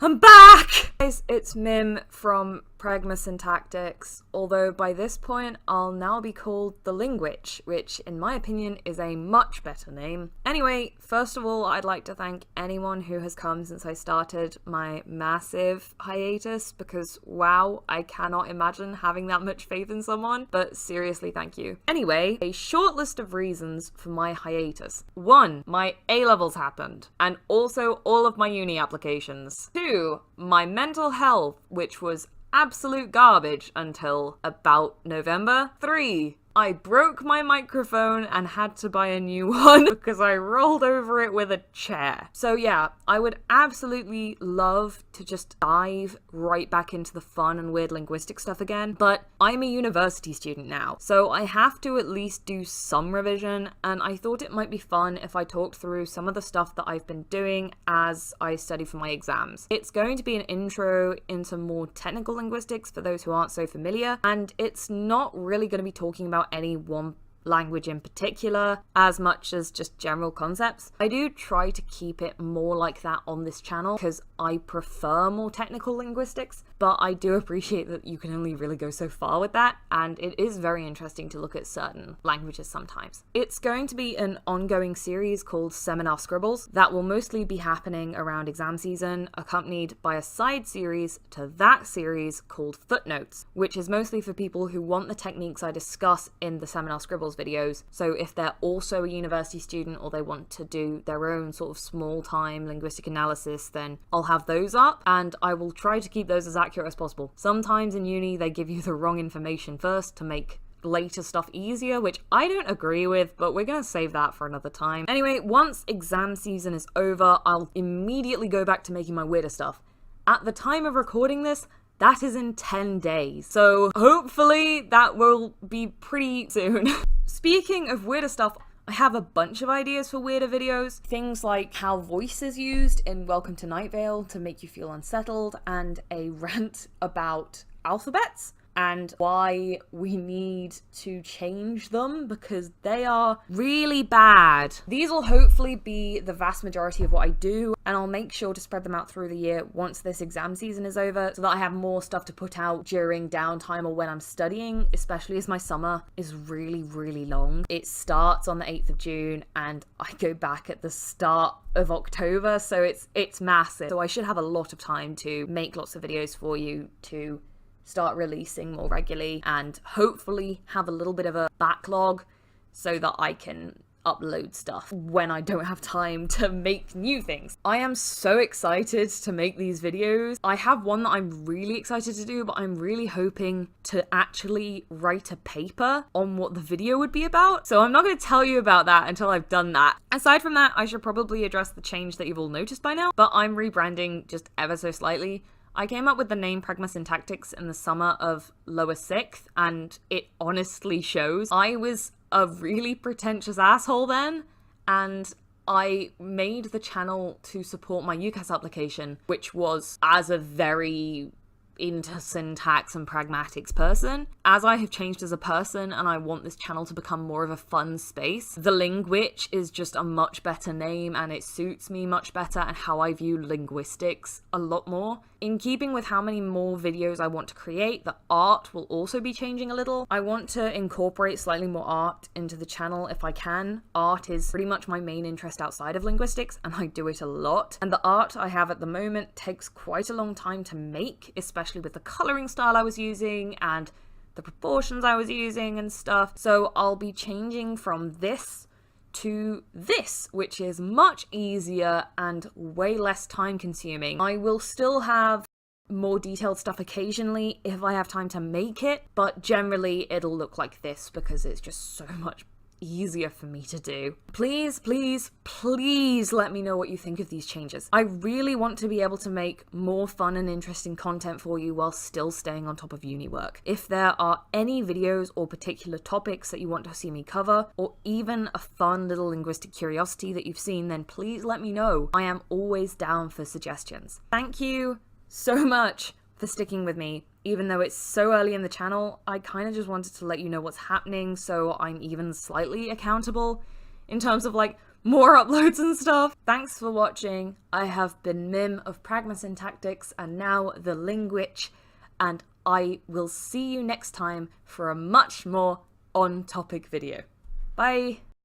I'm back! Guys, it's Mim from Pragmasyntactics, although by this point I'll now be called the Linguist, which in my opinion is a much better name. Anyway, first of all, I'd like to thank anyone who has come since I started my massive hiatus, because wow, I cannot imagine having that much faith in someone, but seriously, thank you. Anyway, a short list of reasons for my hiatus. 1. My A-levels happened, and also all of my uni applications. 2. My mental health, which was absolute garbage until about November. 3. I broke my microphone and had to buy a new one because I rolled over it with a chair. So yeah, I would absolutely love to just dive right back into the fun and weird linguistic stuff again, but I'm a university student now, so I have to at least do some revision, and I thought it might be fun if I talked through some of the stuff that I've been doing as I study for my exams. It's going to be an intro into more technical linguistics for those who aren't so familiar, and it's not really going to be talking about any one language in particular as much as just general concepts. I do try to keep it more like that on this channel because I prefer more technical linguistics, but I do appreciate that you can only really go so far with that, and it is very interesting to look at certain languages sometimes. It's going to be an ongoing series called Seminar Scribbles that will mostly be happening around exam season, accompanied by a side series to that series called Footnotes, which is mostly for people who want the techniques I discuss in the Seminar Scribbles videos. So if they're also a university student or they want to do their own sort of small time linguistic analysis, then I'll have those up, and I will try to keep those as accurate as possible. Sometimes in uni they give you the wrong information first to make later stuff easier, which I don't agree with, but we're gonna save that for another time. Anyway, once exam season is over, I'll immediately go back to making my weirder stuff. At the time of recording this, that is in 10 days, so hopefully that will be pretty soon. Speaking of weirder stuff, I have a bunch of ideas for weirder videos. Things like how voice is used in Welcome to Night Vale to make you feel unsettled, and a rant about alphabets and why we need to change them because they are really bad. These will hopefully be the vast majority of what I do, and I'll make sure to spread them out through the year once this exam season is over so that I have more stuff to put out during downtime or when I'm studying, especially as my summer is really, really long. It starts on the 8th of June and I go back at the start of October, so it's massive. So I should have a lot of time to make lots of videos for you to start releasing more regularly and hopefully have a little bit of a backlog so that I can upload stuff when I don't have time to make new things. I am so excited to make these videos. I have one that I'm really excited to do, but I'm really hoping to actually write a paper on what the video would be about. So I'm not going to tell you about that until I've done that. Aside from that, I should probably address the change that you've all noticed by now, but I'm rebranding just ever so slightly. I came up with the name Pragmasyntactics in the summer of lower 6th, and it honestly shows. I was a really pretentious asshole then, and I made the channel to support my UCAS application, which was as a very into syntax and pragmatics person. As I have changed as a person and I want this channel to become more of a fun space, the Linguist is just a much better name and it suits me much better and how I view linguistics a lot more. In keeping with how many more videos I want to create, the art will also be changing a little. I want to incorporate slightly more art into the channel if I can. Art is pretty much my main interest outside of linguistics, and I do it a lot. And the art I have at the moment takes quite a long time to make, especially with the colouring style I was using and the proportions I was using and stuff. So I'll be changing from this to this, which is much easier and way less time consuming. I will still have more detailed stuff occasionally if I have time to make it, but generally it'll look like this because it's just so much easier for me to do. Please, please, please let me know what you think of these changes. I really want to be able to make more fun and interesting content for you while still staying on top of uni work. If there are any videos or particular topics that you want to see me cover, or even a fun little linguistic curiosity that you've seen, then please let me know. I am always down for suggestions. Thank you so much for sticking with me. Even though it's so early in the channel, I kind of just wanted to let you know what's happening so I'm even slightly accountable in terms of like more uploads and stuff. Thanks for watching. I have been Mim of Pragmasyntactics and now the Linguist, and I will see you next time for a much more on-topic video. Bye!